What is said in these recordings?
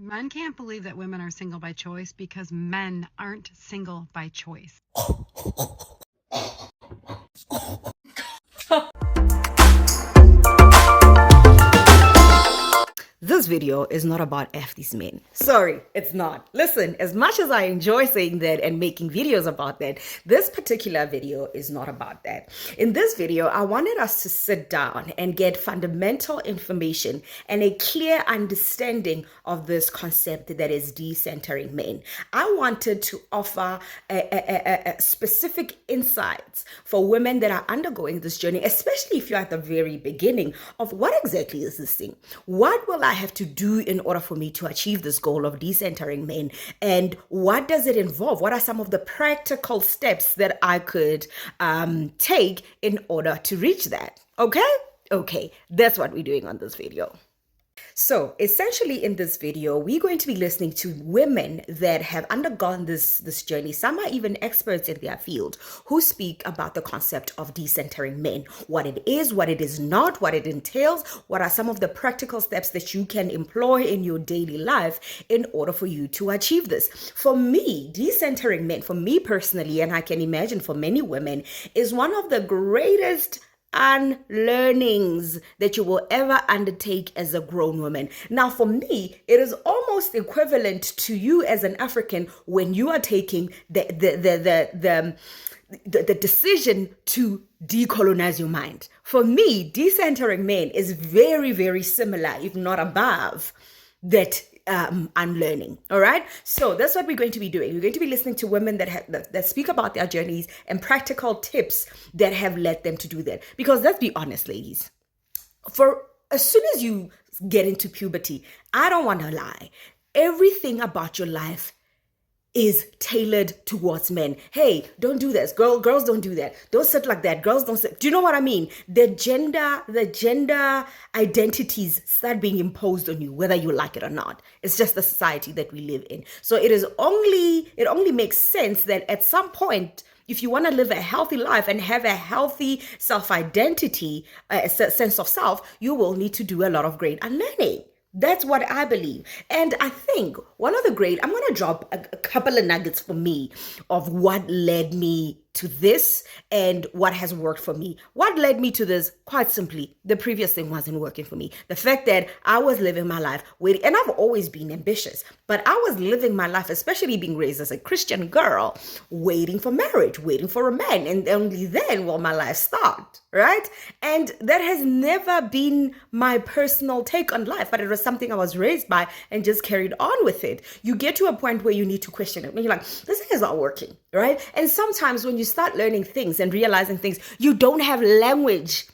Men can't believe that women are single by choice because men aren't single by choice. This video is not about F these men. Sorry, it's not. Listen, as much as I enjoy saying that and making videos about that, this particular video is not about that. In this video, I wanted us to sit down and get fundamental information and a clear understanding of this concept that is decentering men. I wanted to offer a specific insights for women that are undergoing this journey, especially if you're at the very beginning of what exactly is this thing? What will I have to do in order for me to achieve this goal of decentering men? And what does it involve? What are some of the practical steps that I could take in order to reach that? Okay, that's what we're doing on this video. So essentially in this video, we're going to be listening to women that have undergone this journey. Some are even experts in their field who speak about the concept of decentering men, what it is not, what it entails, what are some of the practical steps that you can employ in your daily life in order for you to achieve this. For me, decentering men, for me personally, and I can imagine for many women, is one of the greatest unlearnings that you will ever undertake as a grown woman. Now, for me, it is almost equivalent to you as an African when you are taking the decision to decolonize your mind. For me, decentering men is very, very similar, if not above, that unlearning. All right. So that's what we're going to be doing. We're going to be listening to women that speak about their journeys and practical tips that have led them to do that. Because let's be honest, ladies, for as soon as you get into puberty, I don't want to lie, everything about your life is tailored towards men. Hey, don't do this. Girls don't do that. Don't sit like that. Girls don't sit. Do you know what I mean? The gender identities start being imposed on you, whether you like it or not. It's just the society that we live in. So it only makes sense that at some point, if you want to live a healthy life and have a healthy self-identity, a sense of self, you will need to do a lot of great unlearning. That's what I believe. And I think I'm going to drop a couple of nuggets for me of what led me to this and what has worked for me. What led me to this? Quite simply, the previous thing wasn't working for me. The fact that I was living my life waiting, and I've always been ambitious, but I was living my life, especially being raised as a Christian girl, waiting for marriage, waiting for a man. And only then will my life start, right? And that has never been my personal take on life, but it was something I was raised by and just carried on with it. You get to a point where you need to question it. When you're like, this thing is not working, right? And sometimes when you start learning things and realizing things, you don't have language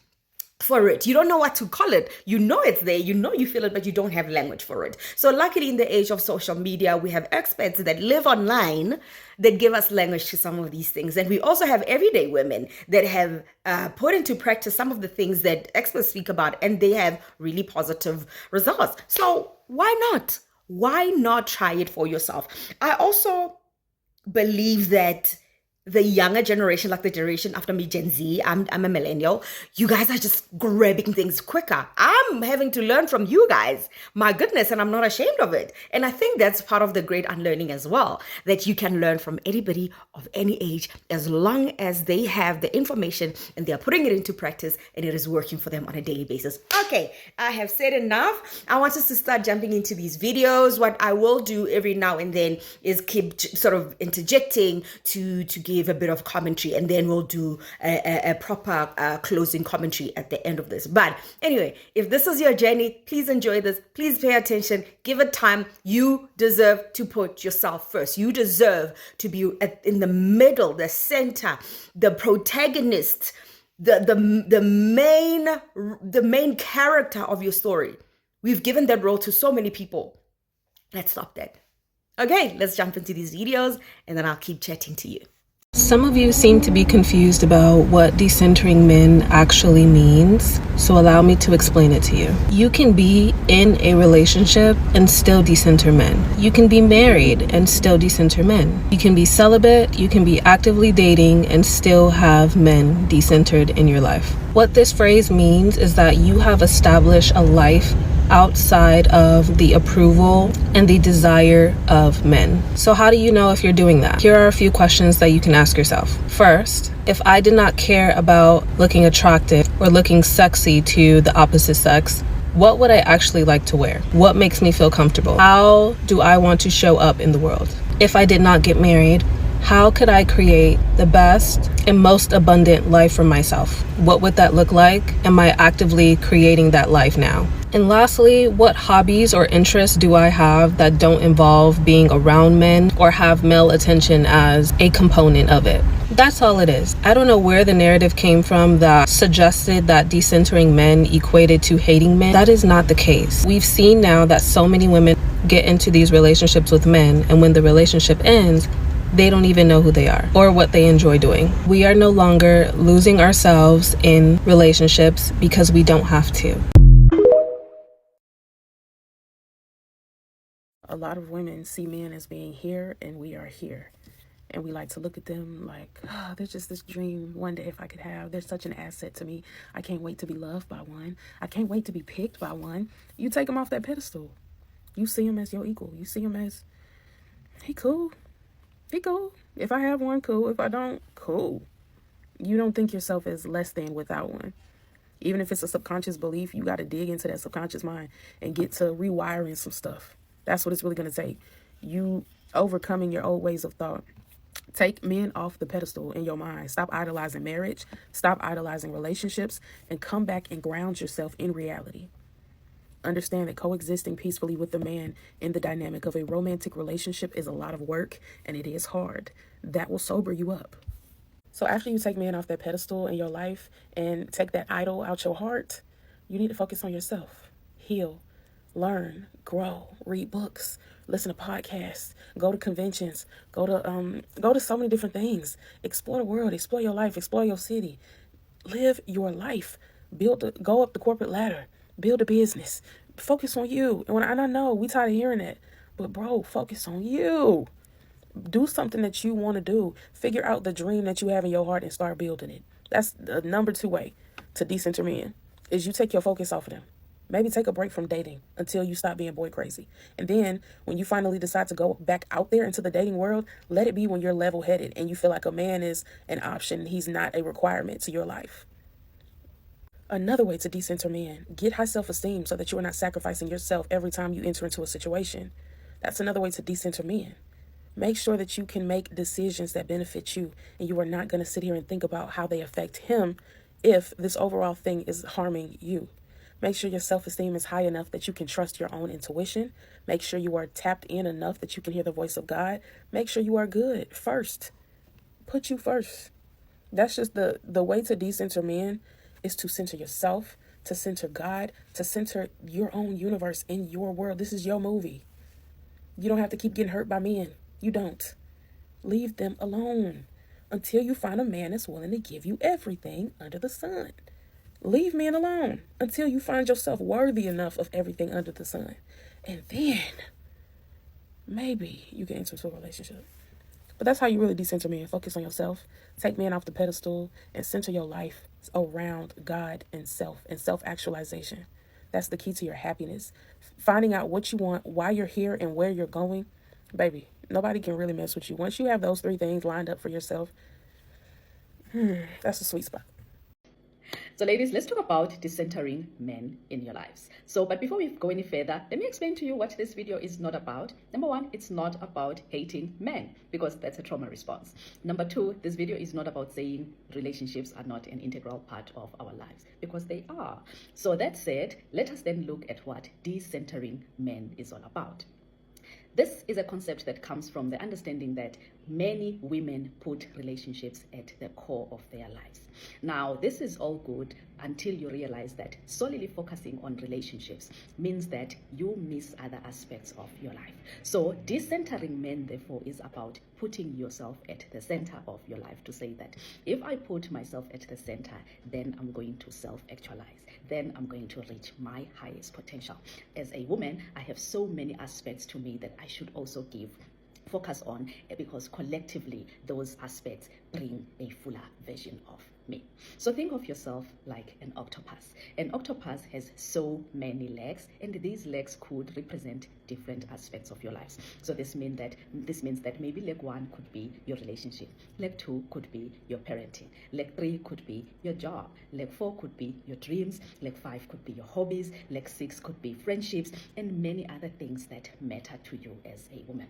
for it. You don't know what to call it. You know it's there. You know you feel it, but you don't have language for it. So luckily in the age of social media, we have experts that live online that give us language to some of these things. And we also have everyday women that have put into practice some of the things that experts speak about, and they have really positive results. So why not? Why not try it for yourself? I also believe that the younger generation, like the generation after me, Gen Z, I'm a millennial, you guys are just grabbing things quicker. I'm having to learn from you guys. My goodness, and I'm not ashamed of it. And I think that's part of the great unlearning as well, that you can learn from anybody of any age as long as they have the information and they're putting it into practice and it is working for them on a daily basis. Okay, I have said enough. I want us to start jumping into these videos. What I will do every now and then is keep sort of interjecting to give a bit of commentary, and then we'll do a proper closing commentary at the end of this. But anyway, if this is your journey, please enjoy this. Please pay attention. Give it time. You deserve to put yourself first. You deserve to be in the middle, the center, the protagonist, the main character of your story. We've given that role to so many people. Let's stop that. Okay, let's jump into these videos and then I'll keep chatting to you. Some of you seem to be confused about what decentering men actually means, so allow me to explain it to you. You can be in a relationship and still decenter men. You can be married and still decenter men. You can be celibate, you can be actively dating and still have men decentered in your life. What this phrase means is that you have established a life outside of the approval and the desire of men. So how do you know if you're doing that? Here are a few questions that you can ask yourself. First, if I did not care about looking attractive or looking sexy to the opposite sex, what would I actually like to wear? What makes me feel comfortable? How do I want to show up in the world? If I did not get married, how could I create the best and most abundant life for myself? What would that look like? Am I actively creating that life now? And lastly, what hobbies or interests do I have that don't involve being around men or have male attention as a component of it? That's all it is. I don't know where the narrative came from that suggested that decentering men equated to hating men. That is not the case. We've seen now that so many women get into these relationships with men, and when the relationship ends, they don't even know who they are or what they enjoy doing. We are no longer losing ourselves in relationships because we don't have to. A lot of women see men as being here and we are here. And we like to look at them like, oh, there's just this dream one day if I could have. They're such an asset to me. I can't wait to be loved by one. I can't wait to be picked by one. You take them off that pedestal. You see him as your equal. You see him as, he cool. He cool. If I have one, cool. If I don't, cool. You don't think yourself as less than without one. Even if it's a subconscious belief, you got to dig into that subconscious mind and get to rewiring some stuff. That's what it's really going to take. You overcoming your old ways of thought. Take men off the pedestal in your mind. Stop idolizing marriage. Stop idolizing relationships and come back and ground yourself in reality. Understand that coexisting peacefully with the man in the dynamic of a romantic relationship is a lot of work and it is hard. That will sober you up. So after you take men off that pedestal in your life and take that idol out your heart, you need to focus on yourself. Heal, learn, grow, read books, listen to podcasts, go to conventions, go to so many different things. Explore the world, explore your life, explore your city. Live your life. Go up the corporate ladder. Build a business. Focus on you. And I know we tired of hearing that, but bro, focus on you. Do something that you want to do. Figure out the dream that you have in your heart and start building it. That's the number 2 way to decenter men, is you take your focus off of them. Maybe take a break from dating until you stop being boy crazy. And then when you finally decide to go back out there into the dating world, let it be when you're level headed and you feel like a man is an option. He's not a requirement to your life. Another way to decenter men, get high self-esteem so that you are not sacrificing yourself every time you enter into a situation. That's another way to decenter men. Make sure that you can make decisions that benefit you and you are not going to sit here and think about how they affect him if this overall thing is harming you. Make sure your self-esteem is high enough that you can trust your own intuition. Make sure you are tapped in enough that you can hear the voice of God. Make sure you are good first. Put you first. That's just the way to decenter men, is to center yourself, to center God, to center your own universe in your world. This is your movie. You don't have to keep getting hurt by men. You don't. Leave them alone until you find a man that's willing to give you everything under the sun. Leave men alone until you find yourself worthy enough of everything under the sun. And then maybe you get into a relationship. But that's how you really decenter men. Focus on yourself. Take men off the pedestal and center your life around God and self-actualization. That's the key to your happiness. Finding out what you want, why you're here, and where you're going. Baby, nobody can really mess with you. Once you have those 3 things lined up for yourself, that's a sweet spot. So ladies, let's talk about decentering men in your lives. But before we go any further, let me explain to you what this video is not about. Number 1, it's not about hating men, because that's a trauma response. Number 2, this video is not about saying relationships are not an integral part of our lives, because they are. So that said, let us then look at what decentering men is all about. This is a concept that comes from the understanding that many women put relationships at the core of their lives. Now, this is all good until you realize that solely focusing on relationships means that you miss other aspects of your life. So decentering men, therefore, is about putting yourself at the center of your life, to say that if I put myself at the center, then I'm going to self-actualize. Then I'm going to reach my highest potential. As a woman, I have so many aspects to me that I should also give focus on, because collectively those aspects bring a fuller version of me. So think of yourself like an octopus. An octopus has so many legs, and these legs could represent different aspects of your lives. So this means that maybe leg 1 could be your relationship, leg 2 could be your parenting, leg 3 could be your job, leg 4 could be your dreams, leg 5 could be your hobbies, leg 6 could be friendships, and many other things that matter to you as a woman.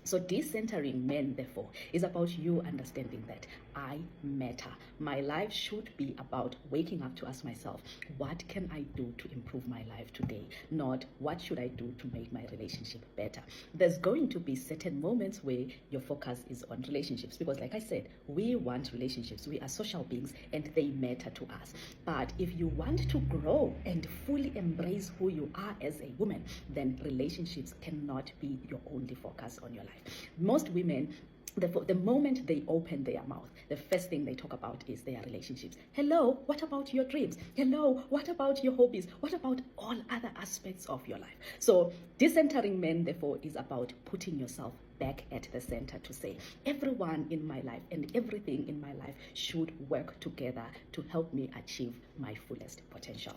So Decentering Men, therefore, is about you understanding that I matter. My life should be about waking up to ask myself, what can I do to improve my life today? Not what should I do to make my relationship better. There's going to be certain moments where your focus is on relationships, because like I said, we want relationships. We are social beings and they matter to us. But if you want to grow and fully embrace who you are as a woman, then relationships cannot be your only focus on your life. Most women, the moment they open their mouth, the first thing they talk about is their relationships. Hello, what about your dreams? Hello, what about your hobbies? What about all other aspects of your life? So Decentering Men, therefore, is about putting yourself back at the center to say, everyone in my life and everything in my life should work together to help me achieve my fullest potential.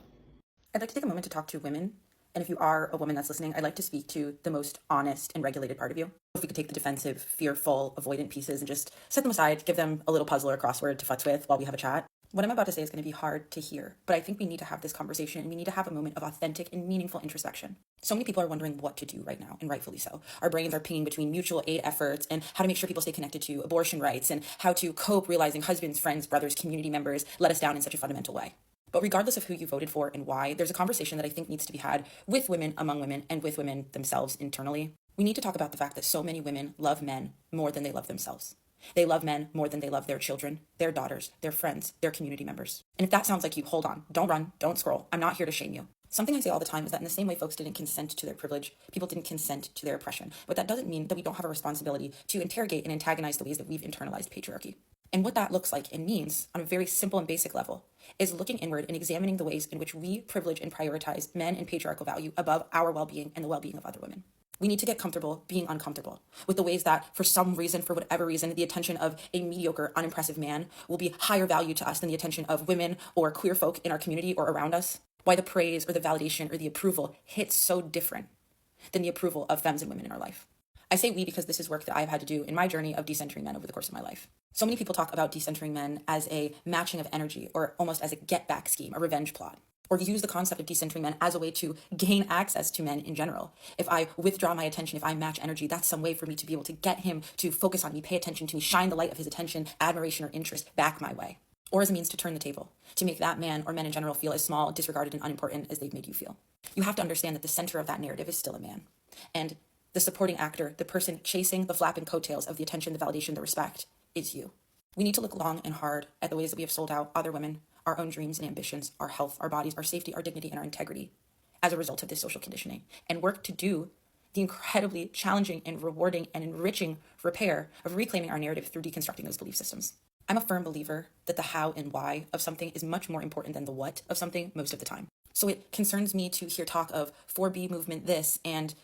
I'd like to take a moment to talk to women. And if you are a woman that's listening, I'd like to speak to the most honest and regulated part of you. If we could take the defensive, fearful, avoidant pieces and just set them aside, give them a little puzzle or crossword to futz with while we have a chat. What I'm about to say is going to be hard to hear, but I think we need to have this conversation and we need to have a moment of authentic and meaningful introspection. So many people are wondering what to do right now, and rightfully so. Our brains are pinging between mutual aid efforts and how to make sure people stay connected to abortion rights and how to cope realizing husbands, friends, brothers, community members let us down in such a fundamental way. But regardless of who you voted for and why, there's a conversation that I think needs to be had with women, among women, and with women themselves internally. We need to talk about the fact that so many women love men more than they love themselves. They love men more than they love their children, their daughters, their friends, their community members. And if that sounds like you, hold on, don't run, don't scroll. I'm not here to shame you. Something I say all the time is that in the same way folks didn't consent to their privilege, people didn't consent to their oppression. But that doesn't mean that we don't have a responsibility to interrogate and antagonize the ways that we've internalized patriarchy. And what that looks like and means on a very simple and basic level is looking inward and examining the ways in which we privilege and prioritize men and patriarchal value above our well-being and the well-being of other women. We need to get comfortable being uncomfortable with the ways that for some reason, for whatever reason, the attention of a mediocre, unimpressive man will be higher value to us than the attention of women or queer folk in our community or around us. Why the praise or the validation or the approval hits so different than the approval of femmes and women in our life. I say we because this is work that I've had to do in my journey of decentering men over the course of my life. So many people talk about decentering men as a matching of energy or almost as a get-back scheme, a revenge plot, or use the concept of decentering men as a way to gain access to men in general. If I withdraw my attention, if I match energy, that's some way for me to be able to get him to focus on me, pay attention to me, shine the light of his attention, admiration, or interest back my way. Or as a means to turn the table, to make that man or men in general feel as small, disregarded, and unimportant as they've made you feel. You have to understand that the center of that narrative is still a man. And the supporting actor, the person chasing the flapping coattails of the attention, the validation, the respect, is you. We need to look long and hard at the ways that we have sold out other women, our own dreams and ambitions, our health, our bodies, our safety, our dignity, and our integrity as a result of this social conditioning, and work to do the incredibly challenging and rewarding and enriching repair of reclaiming our narrative through deconstructing those belief systems. I'm a firm believer that the how and why of something is much more important than the what of something most of the time. So it concerns me to hear talk of 4B movement this and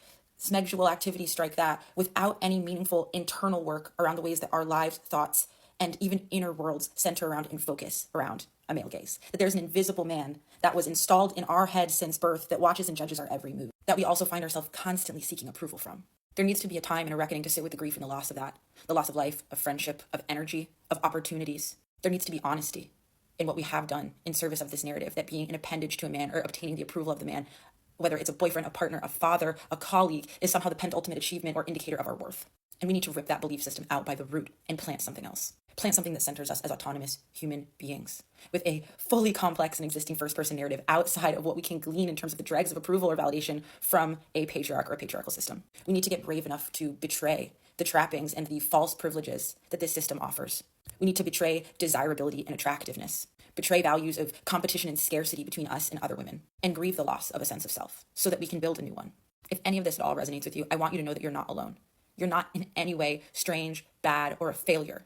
sexual activity strike that without any meaningful internal work around the ways that our lives, thoughts, and even inner worlds center around and focus around a male gaze. That there's an invisible man that was installed in our head since birth that watches and judges our every move, that we also find ourselves constantly seeking approval from. There needs to be a time and a reckoning to sit with the grief and the loss of that, the loss of life, of friendship, of energy, of opportunities. There needs to be honesty in what we have done in service of this narrative, that being an appendage to a man or obtaining the approval of the man, whether it's a boyfriend, a partner, a father, a colleague, is somehow the penultimate achievement or indicator of our worth. And we need to rip that belief system out by the root and plant something else. Plant something that centers us as autonomous human beings with a fully complex and existing first-person narrative outside of what we can glean in terms of the dregs of approval or validation from a patriarch or a patriarchal system. We need to get brave enough to betray the trappings and the false privileges that this system offers. We need to betray desirability and attractiveness, betray values of competition and scarcity between us and other women, and grieve the loss of a sense of self so that we can build a new one. If any of this at all resonates with you, I want you to know that you're not alone. You're not in any way strange, bad, or a failure.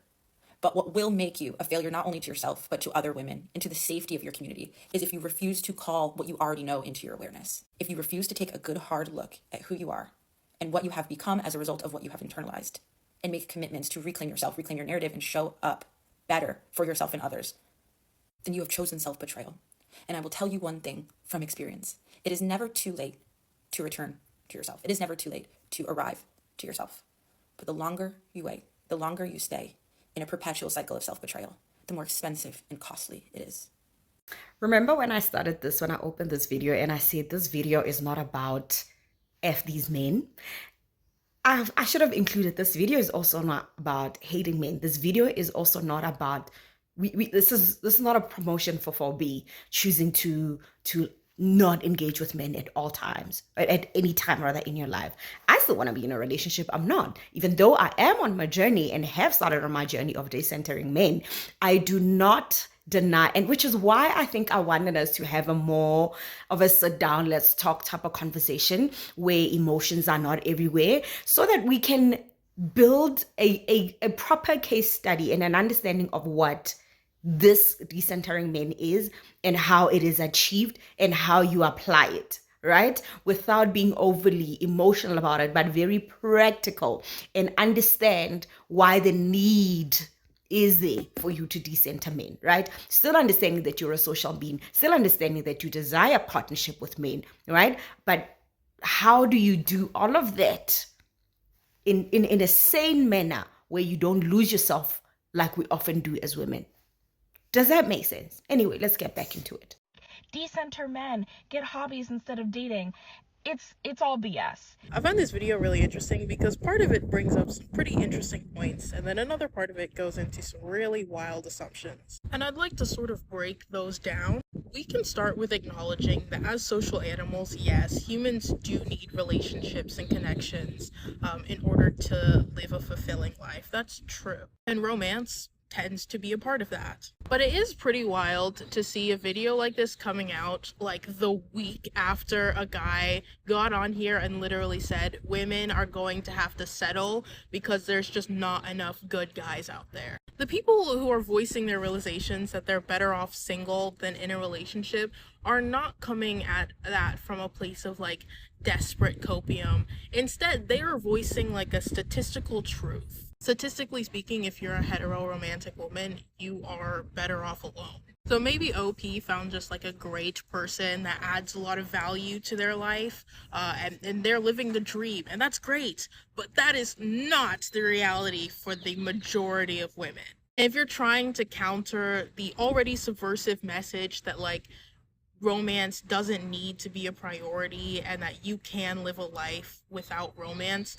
But what will make you a failure not only to yourself, but to other women and to the safety of your community is if you refuse to call what you already know into your awareness. If you refuse to take a good hard look at who you are and what you have become as a result of what you have internalized. and make commitments to reclaim yourself, reclaim your narrative, and show up better for yourself and others, then you have chosen self-betrayal. And I will tell you one thing from experience. It is never too late to return to yourself. It is never too late to arrive to yourself. But the longer you wait, the longer you stay in a perpetual cycle of self-betrayal, the more expensive and costly it is. Remember when I started this, when I opened this video and I said this video is not about F these men? I should have included this video is also not about hating men. This video is also not about this is not a promotion for 4B choosing to not engage with men at all times, at any time rather in your life. I still want to be in a relationship. I'm not. Even though I am on my journey and have started on my journey of decentering men, I do not deny, and which is why I think I wanted us to have a more of a sit down, let's talk type of conversation where emotions are not everywhere, so that we can build a proper case study and an understanding of what this decentering men is and how it is achieved and how you apply it, right? Without being overly emotional about it, but very practical, and understand why the need is there for you to decenter men, right? Still understanding that you're a social being, still understanding that you desire partnership with men, right? But how do you do all of that in a sane manner where you don't lose yourself like we often do as women? Does that make sense? Anyway, let's get back into it. Decenter men, get hobbies instead of dating. It's all BS. I find this video really interesting because part of it brings up some pretty interesting points, and then another part of it goes into some really wild assumptions. And I'd like to sort of break those down. We can start with acknowledging that as social animals, yes, humans do need relationships and connections in order to live a fulfilling life. That's true. And romance tends to be a part of that. But it is pretty wild to see a video like this coming out like the week after a guy got on here and literally said women are going to have to settle because there's just not enough good guys out there. The people who are voicing their realizations that they're better off single than in a relationship are not coming at that from a place of like desperate copium. Instead, they are voicing like a statistical truth. Statistically speaking, if you're a hetero romantic woman, you are better off alone. So maybe OP found just like a great person that adds a lot of value to their life, and they're living the dream, and that's great. But that is not the reality for the majority of women. And if you're trying to counter the already subversive message that like romance doesn't need to be a priority and that you can live a life without romance,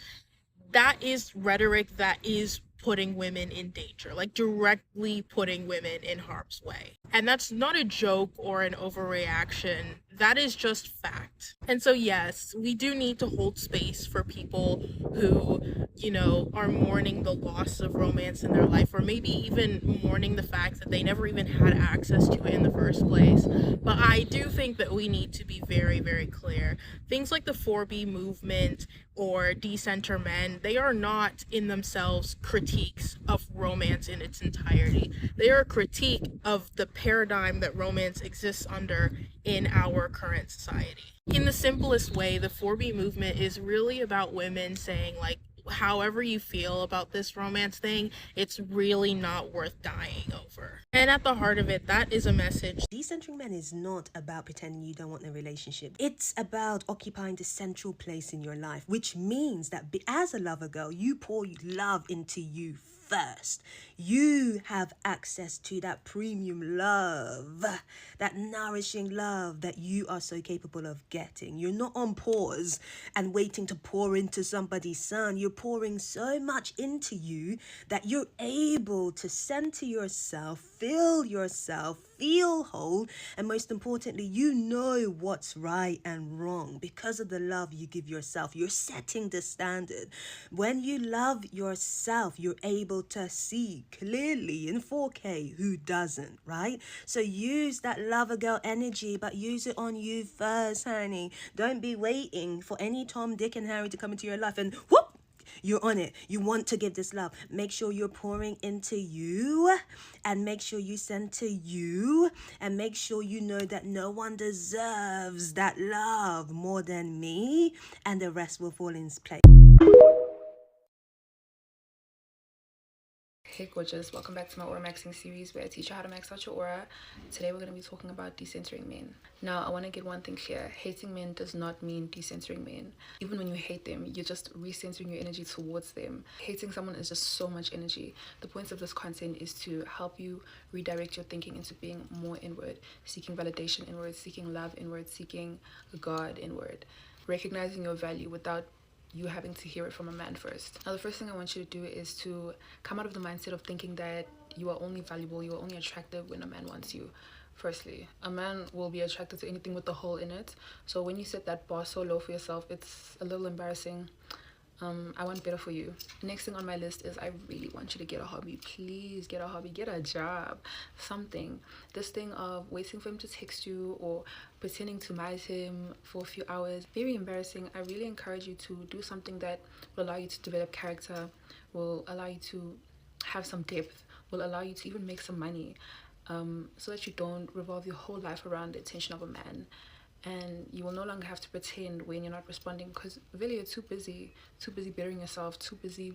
that is rhetoric that is putting women in danger, like directly putting women in harm's way. And that's not a joke or an overreaction. That is just fact. And so yes, we do need to hold space for people who, you know, are mourning the loss of romance in their life, or maybe even mourning the fact that they never even had access to it in the first place. But I do think that we need to be very, very clear. Things like the 4B movement or Decenter Men, they are not in themselves critiques of romance in its entirety. They are a critique of the paradigm that romance exists under in our current society. In the simplest way, the 4B movement is really about women saying like, however you feel about this romance thing, it's really not worth dying over. And at the heart of it, that is a message. Decentering men is not about pretending you don't want a relationship. It's about occupying the central place in your life, which means that as a lover girl, you pour love into you first. You have access to that premium love, that nourishing love that you are so capable of getting. You're not on pause and waiting to pour into somebody's son. You're pouring so much into you that you're able to center yourself, feel whole, and most importantly, you know what's right and wrong because of the love you give yourself. You're setting the standard. When you love yourself, you're able to see clearly in 4K who doesn't, right? So use that lover girl energy, but use it on you first, honey. Don't be waiting for any Tom, Dick, and Harry to come into your life and whoop, you're on it. You want to give this love. Make sure you're pouring into you, and make sure you center you, and make sure you know that no one deserves that love more than me, and the rest will fall in place. Hey gorgeous, welcome back to my aura maxing series where I teach you how to max out your aura. Today we're going to be talking about decentering men. Now I want to get one thing clear. Hating men does not mean decentering men. Even when you hate them, you're just recentering your energy towards them. Hating someone is just so much energy. The point of this content is to help you redirect your thinking into being more inward, seeking validation inward, seeking love inward, seeking God inward, recognizing your value without you having to hear it from a man first. Now the first thing I want you to do is to come out of the mindset of thinking that you are only valuable, you are only attractive when a man wants you. Firstly, a man will be attracted to anything with a hole in it. So when you set that bar so low for yourself, it's a little embarrassing. I want better for you. Next thing on my list is I really want you to get a hobby. Please get a hobby, get a job, something. This thing of waiting for him to text you or pretending to mad him for a few hours, very embarrassing. I really encourage you to do something that will allow you to develop character, will allow you to have some depth, will allow you to even make some money, so that you don't revolve your whole life around the attention of a man. And you will no longer have to pretend when you're not responding, because really you're too busy bettering yourself, too busy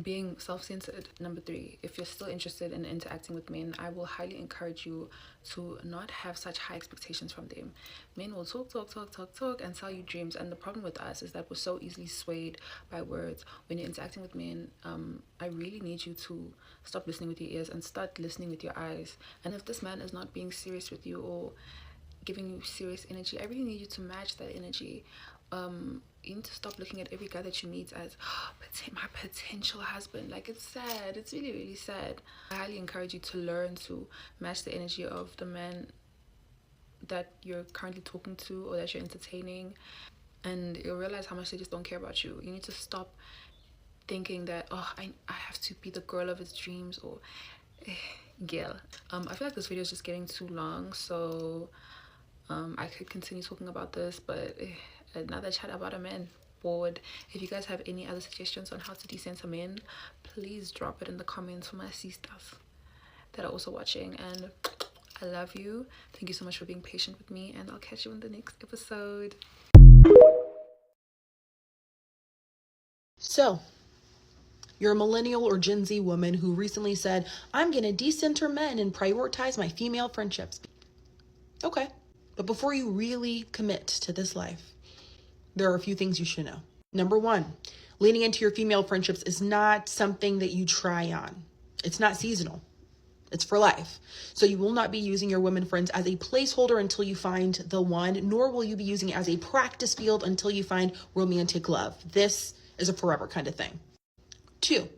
being self-centered. Number 3, if you're still interested in interacting with men, I will highly encourage you to not have such high expectations from them. Men will talk and tell you dreams, and the problem with us is that we're so easily swayed by words. When you're interacting with men, I really need you to stop listening with your ears and start listening with your eyes. And if this man is not being serious with you or giving you serious energy, I really need you to match that energy. You need to stop looking at every guy that you meet as my potential husband. Like, it's sad. It's really, really sad. I highly encourage you to learn to match the energy of the man that you're currently talking to or that you're entertaining, and you'll realize how much they just don't care about you. You need to stop thinking that, I have to be the girl of his dreams or girl. I feel like this video is just getting too long, so I could continue talking about this, but another chat about a man board. If you guys have any other suggestions on how to decenter men, please drop it in the comments for my sisters that are also watching. And I love you. Thank you so much for being patient with me, and I'll catch you in the next episode. So, you're a millennial or Gen Z woman who recently said, I'm gonna decenter men and prioritize my female friendships. Okay. But before you really commit to this life, there are a few things you should know. Number 1, leaning into your female friendships is not something that you try on. It's not seasonal. It's for life. So you will not be using your women friends as a placeholder until you find the one, nor will you be using it as a practice field until you find romantic love. This is a forever kind of thing. 2,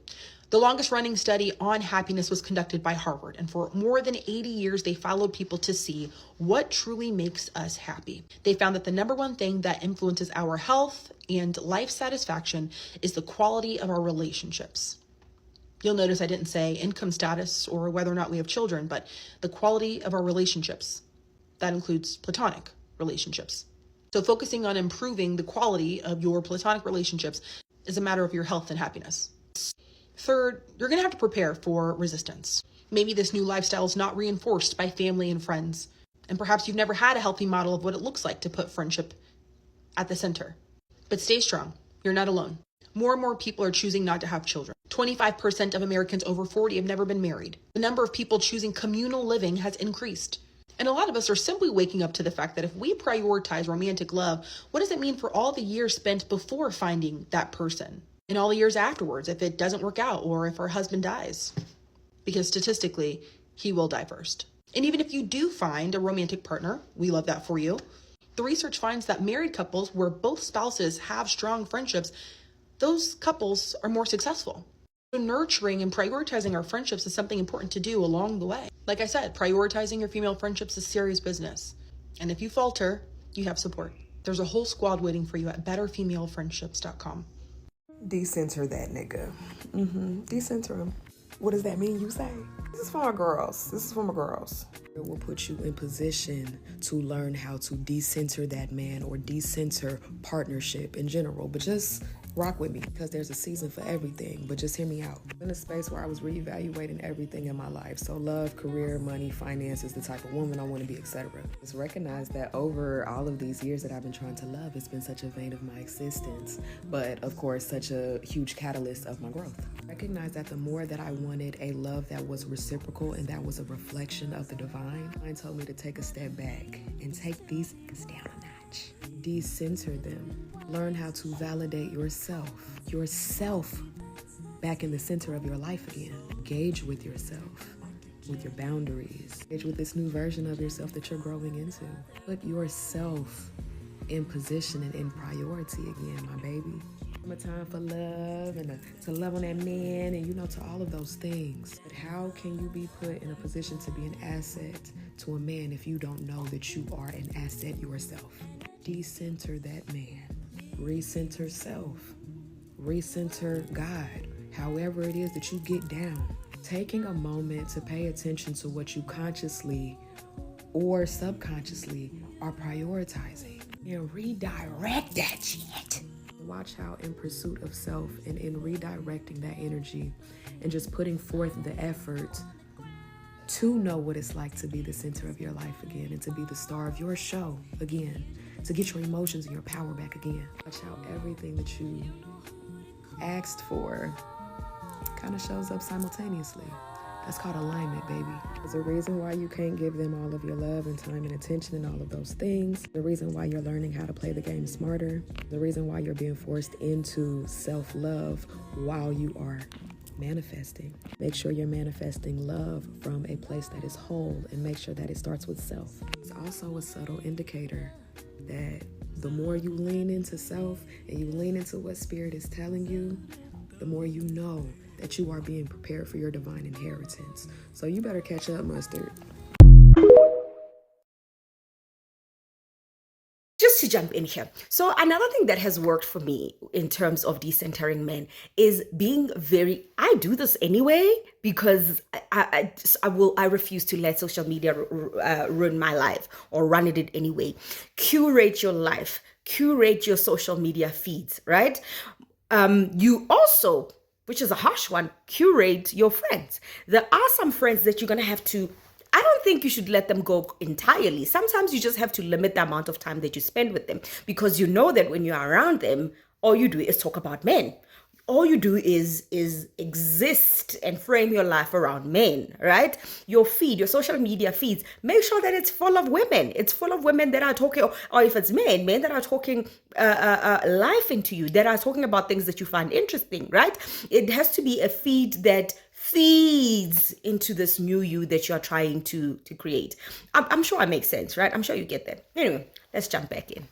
the longest running study on happiness was conducted by Harvard, and for more than 80 years, they followed people to see what truly makes us happy. They found that the number one thing that influences our health and life satisfaction is the quality of our relationships. You'll notice I didn't say income status or whether or not we have children, but the quality of our relationships. That includes platonic relationships. So focusing on improving the quality of your platonic relationships is a matter of your health and happiness. 3rd, you're going to have to prepare for resistance. Maybe this new lifestyle is not reinforced by family and friends, and perhaps you've never had a healthy model of what it looks like to put friendship at the center. But stay strong. You're not alone. More and more people are choosing not to have children. 25% of Americans over 40 have never been married. The number of people choosing communal living has increased. And a lot of us are simply waking up to the fact that if we prioritize romantic love, what does it mean for all the years spent before finding that person? And all the years afterwards, if it doesn't work out or if our husband dies? Because statistically, he will die first. And even if you do find a romantic partner, we love that for you. The research finds that married couples where both spouses have strong friendships, those couples are more successful. So nurturing and prioritizing our friendships is something important to do along the way. Like I said, prioritizing your female friendships is serious business. And if you falter, you have support. There's a whole squad waiting for you at betterfemalefriendships.com. Decenter that nigga. Decenter him. What does that mean, you say? This is for my girls. It will put you in position to learn how to decenter that man or decenter partnership in general. But just rock with me because there's a season for everything, but just hear me out. I'm in a space where I was reevaluating everything in my life. So love, career, money, finances, the type of woman I want to be, etc. Just recognize that over all of these years that I've been trying to love, it's been such a vein of my existence, but of course, such a huge catalyst of my growth. Recognize that the more that I wanted a love that was reciprocal and that was a reflection of the divine, mine told me to take a step back and take these things down a notch. Decenter them. Learn how to validate yourself back in the center of your life again. Engage with yourself, with your boundaries. Engage with this new version of yourself that you're growing into. Put yourself in position and in priority again, my baby. A time for love and to love on that man and to all of those things. But how can you be put in a position to be an asset to a man if you don't know that you are an asset yourself? Decenter that man. Recenter self. Recenter God. However it is that you get down. Taking a moment to pay attention to what you consciously or subconsciously are prioritizing and redirect that shit. Watch how in pursuit of self and in redirecting that energy and just putting forth the effort to know what it's like to be the center of your life again and to be the star of your show again, to get your emotions and your power back again. Watch how everything that you asked for kind of shows up simultaneously. That's called alignment, baby. There's a reason why you can't give them all of your love and time and attention and all of those things. The reason why you're learning how to play the game smarter. The reason why you're being forced into self-love while you are manifesting. Make sure you're manifesting love from a place that is whole and make sure that it starts with self. It's also a subtle indicator that the more you lean into self and you lean into what spirit is telling you, the more you know that you are being prepared for your divine inheritance. So you better catch up, mustard. Just to jump in here. So another thing that has worked for me in terms of decentering men is being I do this anyway because I refuse to let social media ruin my life or run it anyway. Curate your life, curate your social media feeds, right? You also, which is a harsh one, curate your friends. There are some friends that you're going to have to, I don't think you should let them go entirely. Sometimes you just have to limit the amount of time that you spend with them because you know that when you're around them, all you do is talk about men. All you do is exist and frame your life around men, right? Your feed, your social media feeds, make sure that it's full of women. It's full of women that are talking, or if it's men that are talking life into you, that are talking about things that you find interesting, right? It has to be a feed that feeds into this new you that you're trying to create. I'm sure it makes sense, right? I'm sure you get that. Anyway, let's jump back in.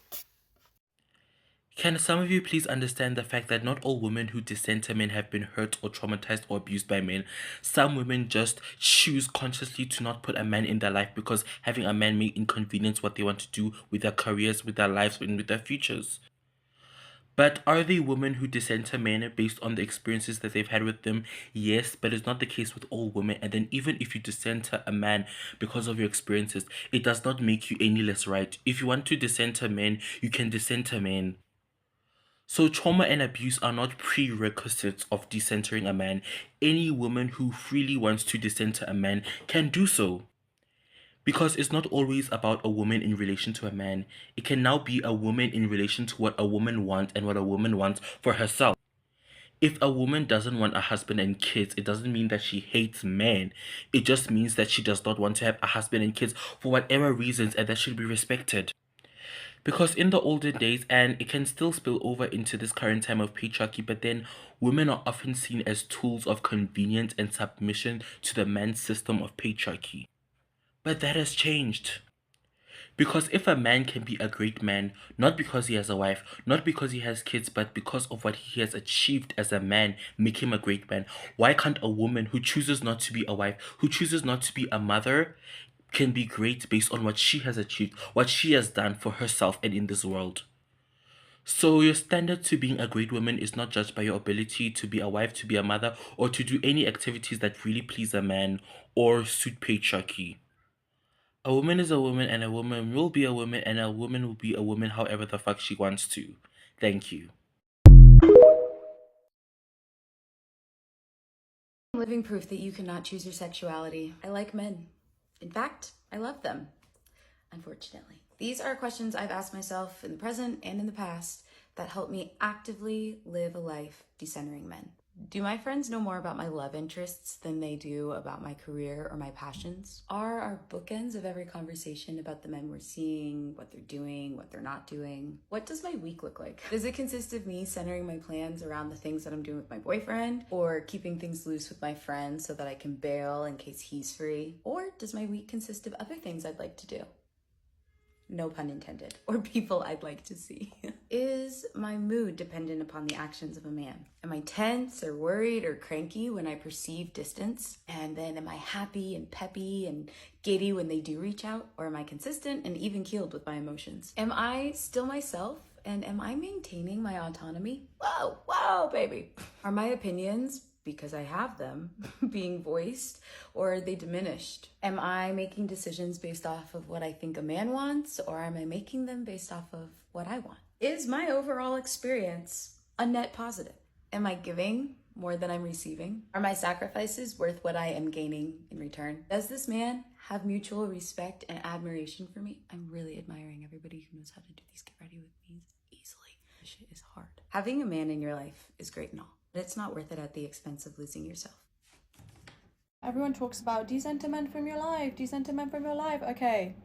Can some of you please understand the fact that not all women who decenter men have been hurt or traumatized or abused by men? Some women just choose consciously to not put a man in their life because having a man may inconvenience what they want to do with their careers, with their lives, and with their futures. But are they women who decenter men based on the experiences that they've had with them? Yes, but it's not the case with all women. And then even if you decenter a man because of your experiences, it does not make you any less right. If you want to decenter men, you can decenter men. So trauma and abuse are not prerequisites of decentering a man. Any woman who freely wants to decenter a man can do so. Because it's not always about a woman in relation to a man. It can now be a woman in relation to what a woman wants and what a woman wants for herself. If a woman doesn't want a husband and kids, it doesn't mean that she hates men. It just means that she does not want to have a husband and kids for whatever reasons, and that should be respected. Because in the olden days, and it can still spill over into this current time of patriarchy, but then women are often seen as tools of convenience and submission to the man's system of patriarchy. But that has changed. Because if a man can be a great man, not because he has a wife, not because he has kids, but because of what he has achieved as a man, make him a great man, why can't a woman who chooses not to be a wife, who chooses not to be a mother, can be great based on what she has achieved, what she has done for herself and in this world? So your standard to being a great woman is not judged by your ability to be a wife, to be a mother, or to do any activities that really please a man or suit patriarchy. A woman is a woman, and a woman will be a woman, and a woman will be a woman however the fuck she wants to. Thank you. Living proof that you cannot choose your sexuality. I like men. In fact, I love them. Unfortunately. These are questions I've asked myself in the present and in the past that help me actively live a life decentering men. Do my friends know more about my love interests than they do about my career or my passions? Are our bookends of every conversation about the men we're seeing, what they're doing, what they're not doing? What does my week look like? Does it consist of me centering my plans around the things that I'm doing with my boyfriend, or keeping things loose with my friends so that I can bail in case he's free? Or does my week consist of other things I'd like to do? No pun intended, or people I'd like to see. Is my mood dependent upon the actions of a man? Am I tense or worried or cranky when I perceive distance? And then am I happy and peppy and giddy when they do reach out? Or am I consistent and even keeled with my emotions? Am I still myself? And am I maintaining my autonomy? Whoa, baby. Are my opinions, because I have them, being voiced, or are they diminished? Am I making decisions based off of what I think a man wants, or am I making them based off of what I want? Is my overall experience a net positive? Am I giving more than I'm receiving? Are my sacrifices worth what I am gaining in return? Does this man have mutual respect and admiration for me? I'm really admiring everybody who knows how to do these get ready with me easily. This shit is hard. Having a man in your life is great and all, but it's not worth it at the expense of losing yourself. Everyone talks about decenter men from your life, decenter men from your life. Okay,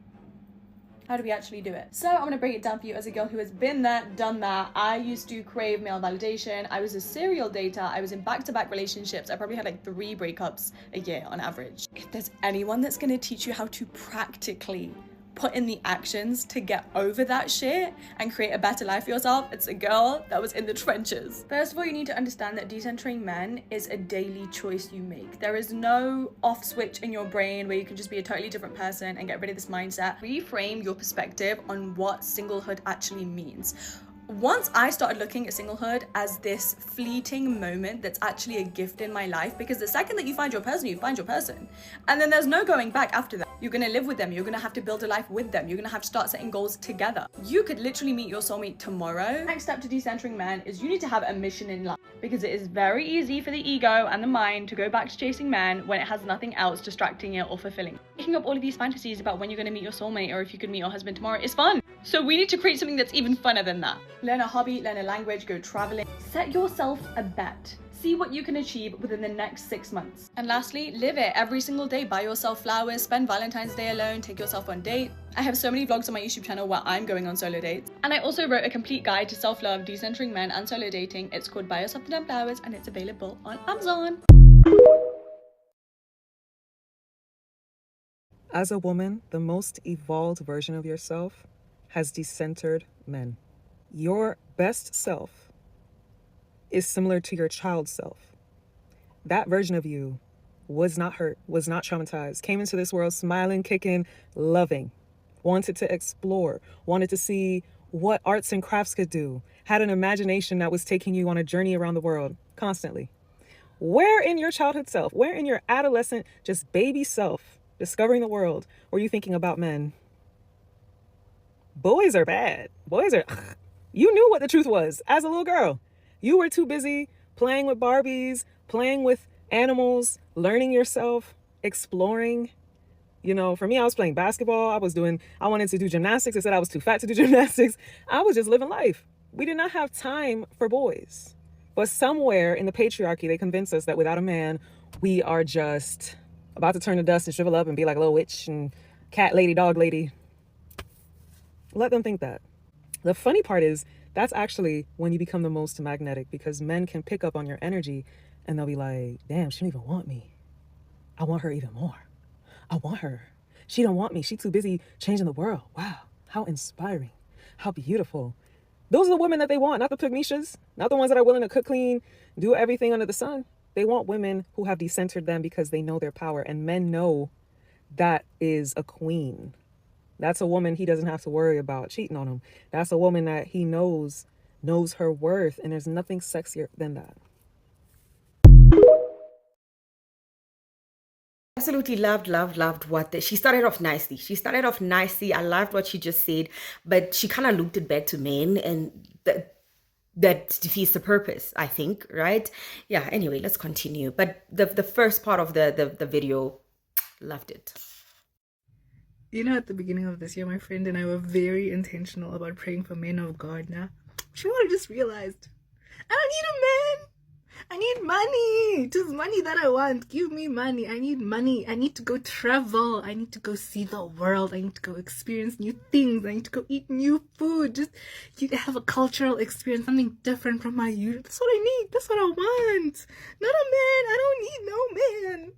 how do we actually do it? So I'm gonna break it down for you as a girl who has been there, done that. I used to crave male validation. I was a serial dater. I was in back-to-back relationships. I probably had like 3 breakups a year on average. If there's anyone that's gonna teach you how to practically put in the actions to get over that shit and create a better life for yourself, it's a girl that was in the trenches. First of all, you need to understand that decentering men is a daily choice you make. There is no off switch in your brain where you can just be a totally different person and get rid of this mindset. Reframe your perspective on what singlehood actually means. Once I started looking at singlehood as this fleeting moment that's actually a gift in my life, because the second that you find your person, you find your person. And then there's no going back after that. You're gonna live with them. You're gonna have to build a life with them. You're gonna have to start setting goals together. You could literally meet your soulmate tomorrow. Next step to decentering men is you need to have a mission in life, because it is very easy for the ego and the mind to go back to chasing men when it has nothing else distracting it or fulfilling. Making up all of these fantasies about when you're gonna meet your soulmate or if you could meet your husband tomorrow is fun. So we need to create something that's even funner than that. Learn a hobby, learn a language, go traveling. Set yourself a bet. See what you can achieve within the next 6 months. And lastly, live it every single day. Buy yourself flowers, spend Valentine's Day alone, take yourself on dates. I have so many vlogs on my YouTube channel where I'm going on solo dates. And I also wrote a complete guide to self-love, decentering men, and solo dating. It's called Buy Yourself the Damn Flowers, and it's available on Amazon. As a woman, the most evolved version of yourself has decentered men. Your best self is similar to your child self. That version of you was not hurt, was not traumatized, came into this world smiling, kicking, loving, wanted to explore, wanted to see what arts and crafts could do, had an imagination that was taking you on a journey around the world constantly. Where in your childhood self, where in your adolescent, just baby self, discovering the world, were you thinking about men? Boys are bad. Boys are... You knew what the truth was as a little girl. You were too busy playing with Barbies, playing with animals, learning yourself, exploring. You know, for me, I was playing basketball. I wanted to do gymnastics. I said I was too fat to do gymnastics. I was just living life. We did not have time for boys. But somewhere in the patriarchy, they convince us that without a man, we are just about to turn to dust and shrivel up and be like a little witch and cat lady, dog lady. Let them think that. The funny part is that's actually when you become the most magnetic, because men can pick up on your energy and they'll be like, damn, she don't even want me. I want her even more. I want her. She don't want me. She too busy changing the world. Wow. How inspiring. How beautiful. Those are the women that they want, not the pygmishas, not the ones that are willing to cook clean, do everything under the sun. They want women who have decentered them because they know their power, and men know that is a queen. That's a woman he doesn't have to worry about cheating on him. That's a woman that he knows her worth, and there's nothing sexier than that. Absolutely loved what she started off nicely. I loved what she just said, but she kind of looped it back to men, and that defeats the purpose, I think, right? Yeah, anyway, let's continue. But the first part of the video, loved it. You know, at the beginning of this year, my friend and I were very intentional about praying for men of God now. She I just realized, I don't need a man. I need money. It is money that I want. Give me money. I need money. I need to go travel. I need to go see the world. I need to go experience new things. I need to go eat new food. Just you have a cultural experience, something different from my usual. That's what I need. That's what I want. Not a man. I don't need no man.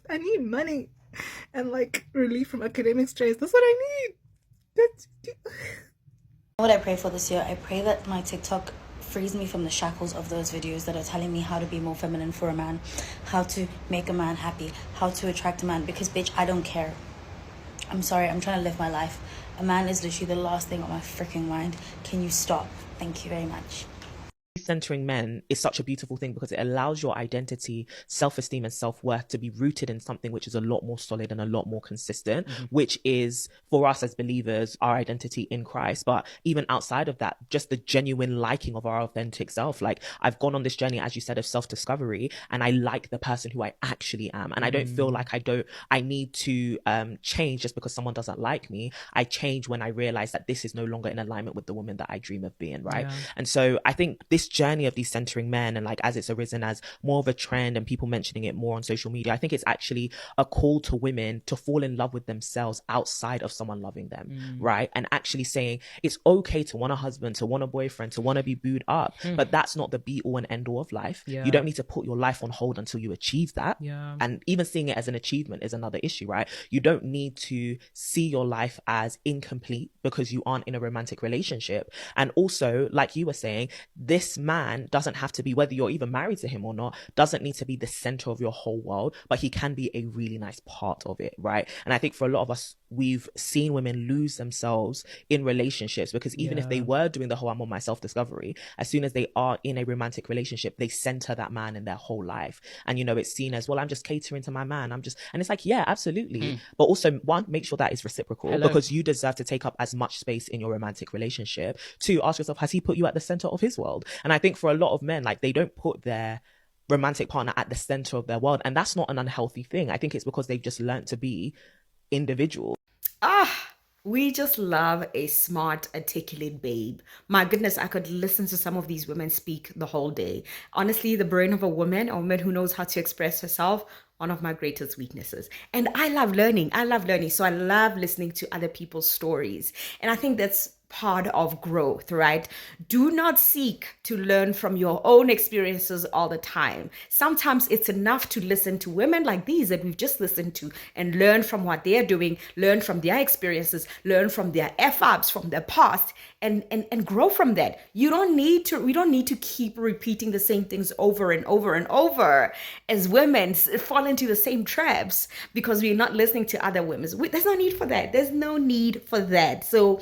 I need money and like relief from academic stress. That's what I need. What I pray for this year, I pray that my TikTok frees me from the shackles of those videos that are telling me how to be more feminine for a man, how to make a man happy, how to attract a man, because bitch, I don't care. I'm sorry, I'm trying to live my life. A man is literally the last thing on my freaking mind. Can you stop? Thank you very much. Decentering men is such a beautiful thing because it allows your identity, self-esteem and self-worth to be rooted in something which is a lot more solid and a lot more consistent, which is for us as believers, our identity in Christ. But even outside of that, just the genuine liking of our authentic self. Like I've gone on this journey, as you said, of self-discovery, and I like the person who I actually am. And I don't feel like I need to change just because someone doesn't like me. I change when I realize that this is no longer in alignment with the woman that I dream of being, right? Yeah. And so I think this journey of decentering men, and like as it's arisen as more of a trend and people mentioning it more on social media, I think it's actually a call to women to fall in love with themselves outside of someone loving them, right? And actually saying it's okay to want a husband, to want a boyfriend, to want to be booed up, but that's not the be all and end all of life. You don't need to put your life on hold until you achieve that. And even seeing it as an achievement is another issue, right? You don't need to see your life as incomplete because you aren't in a romantic relationship. And also, like you were saying, this man doesn't have to be, whether you're even married to him or not, doesn't need to be the center of your whole world, but he can be a really nice part of it, right? And I think for a lot of us, we've seen women lose themselves in relationships because even if they were doing the whole I'm on my self-discovery, as soon as they are in a romantic relationship, they center that man in their whole life. And, you know, it's seen as, well, I'm just catering to my man. And it's like, yeah, absolutely. But also, one, make sure that is reciprocal because you deserve to take up as much space in your romantic relationship. Two, ask yourself, has he put you at the center of his world? And I think for a lot of men, like they don't put their romantic partner at the center of their world. And that's not an unhealthy thing. I think it's because they've just learned to be individual. We just love a smart, articulate babe. My goodness, I could listen to some of these women speak the whole day. Honestly, the brain of a woman who knows how to express herself, one of my greatest weaknesses. And I love learning. So I love listening to other people's stories. And I think that's part of growth, right? Do not seek to learn from your own experiences all the time. Sometimes it's enough to listen to women like these that we've just listened to and learn from what they're doing, learn from their experiences, learn from their F-ups from their past, and grow from that. We don't need to keep repeating the same things over and over and over as women fall into the same traps because we're not listening to other women. There's no need for that. There's no need for that. So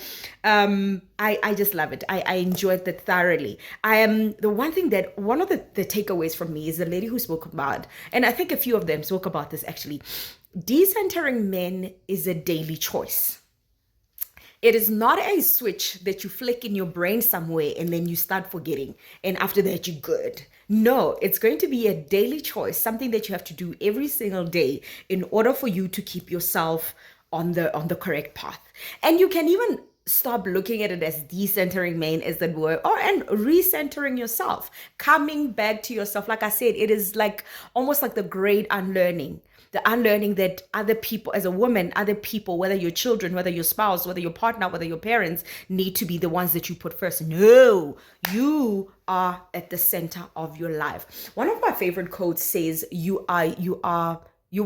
I just love it. I enjoyed that thoroughly. One of the takeaways from me is the lady who spoke about, and I think a few of them spoke about this actually, decentering men is a daily choice. It is not a switch that you flick in your brain somewhere and then you start forgetting. And after that, you're good. No, it's going to be a daily choice, something that you have to do every single day in order for you to keep yourself on the correct path. And you can even stop looking at it as decentering men as the word, and recentering yourself, coming back to yourself. Like I said, it is like almost like the great unlearning. The unlearning that other people, as a woman, other people, whether your children, whether your spouse, whether your partner, whether your parents, need to be the ones that you put first. No, you are at the center of your life. One of my favorite quotes says, "You are your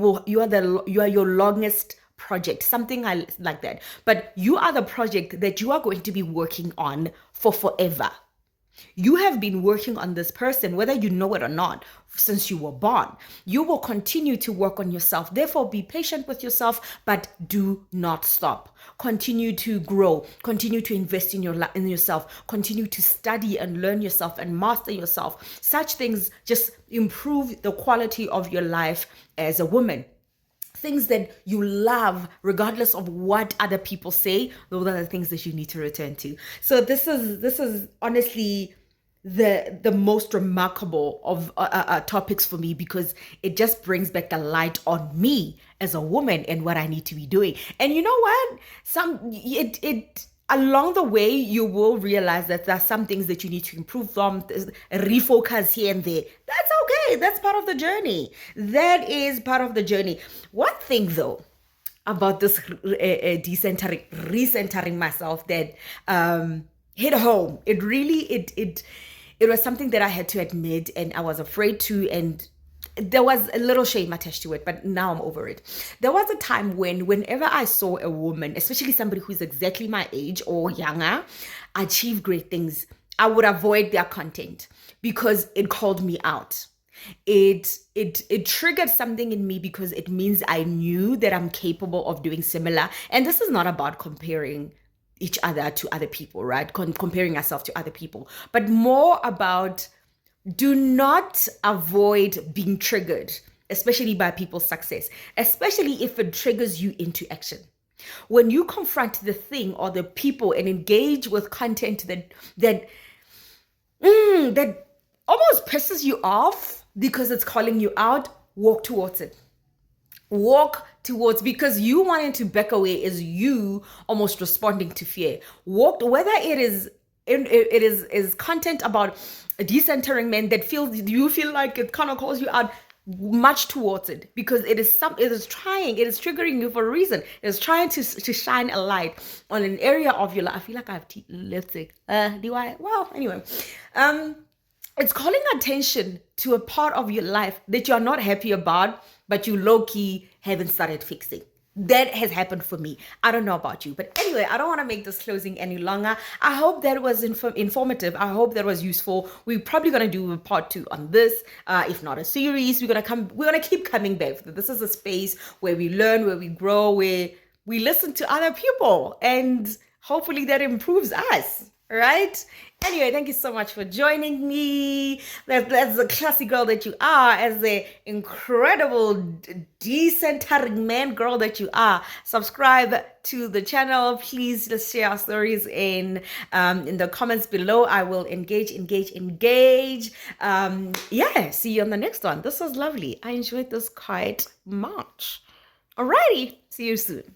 longest project," something like that. But you are the project that you are going to be working on for forever. You have been working on this person, whether you know it or not, since you were born. You will continue to work on yourself. Therefore, be patient with yourself, but do not stop. Continue to grow. Continue to invest in yourself. Continue to study and learn yourself and master yourself. Such things just improve the quality of your life as a woman. Things that you love, regardless of what other people say, those are the things that you need to return to. So this is honestly the most remarkable of topics for me, because it just brings back the light on me as a woman and what I need to be doing. And you know what? Along the way, you will realize that there are some things that you need to improve on, refocus here and there. That's okay. That's part of the journey. That is part of the journey. One thing though about this recentering myself that hit home. It really it was something that I had to admit, and I was afraid to, and there was a little shame attached to it, but now I'm over it. There was a time whenever I saw a woman, especially somebody who's exactly my age or younger, achieve great things, I would avoid their content because it called me out. It triggered something in me because it means I knew that I'm capable of doing similar. And this is not about comparing each other to other people, right? Comparing ourselves to other people, but more about do not avoid being triggered, especially by people's success, especially if it triggers you into action. When you confront the thing or the people and engage with content that almost pisses you off because it's calling you out, walk towards it. Because you wanting to back away is you almost responding to fear. Whether it is content about decentering men that you feel like it kind of calls you out, much towards it, because it is triggering you for a reason. It is trying to shine a light on an area of your life. I feel like I have lipstick. Do I? Well, anyway, it's calling attention to a part of your life that you're not happy about, but you low-key haven't started fixing. That has happened for me. I don't know about you, but anyway, I don't want to make this closing any longer. I hope that was informative. I hope that was useful. We're probably going to do a part 2 on this, if not a series. We're going to keep coming back. This is a space where we learn, where we grow, where we listen to other people, and hopefully that improves us. Right? Anyway, thank you so much for joining me. That's the classy girl that you are, as the incredible decentering man girl that you are. Subscribe to the channel. Please just share our stories in the comments below. I will engage. Yeah, see you on the next one. This was lovely. I enjoyed this quite much. Alrighty, see you soon.